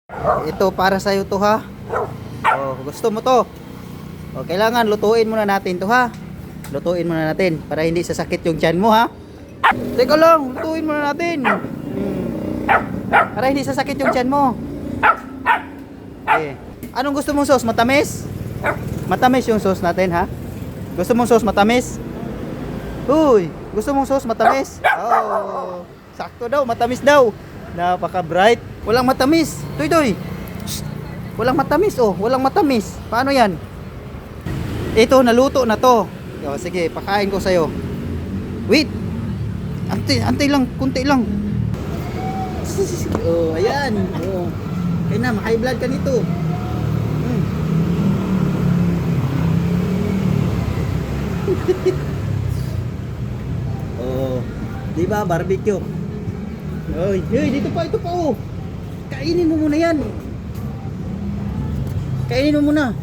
Ito para sa'yo to ha. Oh, gusto mo to? O, kailangan lutuin muna natin to ha. Lutuin muna natin para hindi sasakit yung tiyan mo ha. Teka lang, lutuin muna natin. Para hindi sasakit yung tiyan mo. Okay. Anong gusto mong sauce? Matamis? Matamis yung sauce natin ha. Gusto mong sauce matamis? Uy, gusto mong sauce matamis? Oh, sakto daw, matamis daw. Napaka-bright. Walang matamis. Toy. Walang matamis oh, walang matamis. Paano yan? Ito, naluto na to. O, sige, pakain ko sa'yo. Wait. Antay lang, kunti lang. Oh, ayan. Oh. Kaya na, high blood ka nito. Oh, di ba barbecue? Oy, hey, ito pa oh. Kainin mo muna 'yan. Kainin mo muna.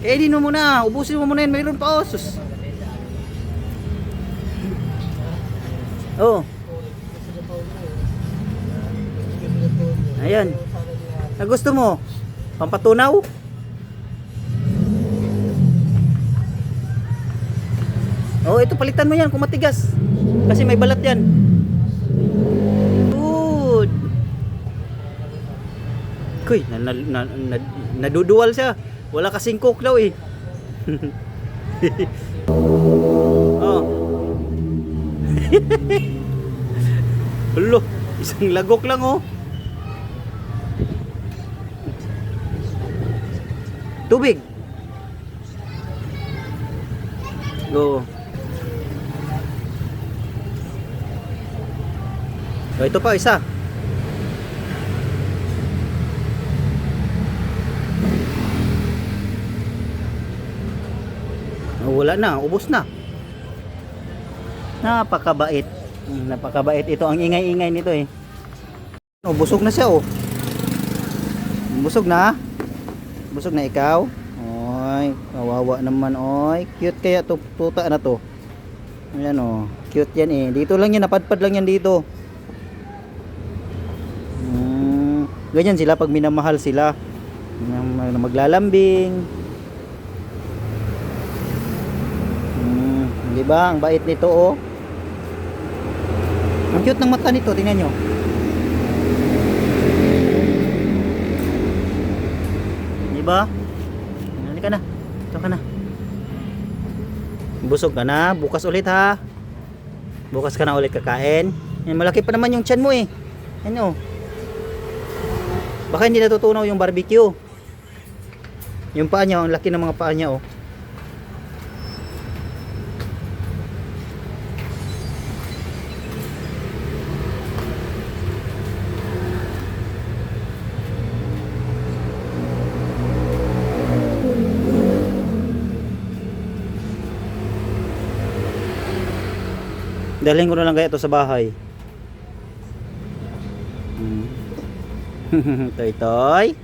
Kainin mo muna, ubusin mo muna 'yan, mayroon pa oh. Sus. Oh. Ayan. Gusto mo? Pampatunaw? Oh, ito palitan mo 'yan kung matigas. Kasi may balat 'yan. Good. Kuy, naduduwal siya. Wala kasing cook daw eh. Oh. Hello, isang lagok lang oh. Tubig. Go. O, ito pa isa. O, wala na, ubos na. Napakabait. Napakabait ito. Ang ingay-ingay nito eh. O, busog na siya oh. Busog na. Busog na ikaw. Oy, kawawa naman oy. Cute kaya to, tuta na to. Ayan oh, cute yan eh. Dito lang yan, napadpad lang yan dito. Ganyan sila pag minamahal sila. Maglalambing. Di ba? Ang bait nito oh. Ang cute ng mata nito, tingnan nyo. Di ba? Halika na. Ito ka na. Busog ka na. Bukas ulit ha. Bukas ka na ulit kakain. Yan, malaki pa naman yung tiyan mo eh. Ano? Baka hindi natutunaw yung barbecue. Yung paa niya, ang laki ng mga paa niya oh. Dalhin ko na lang kaya ito sa bahay. Toy.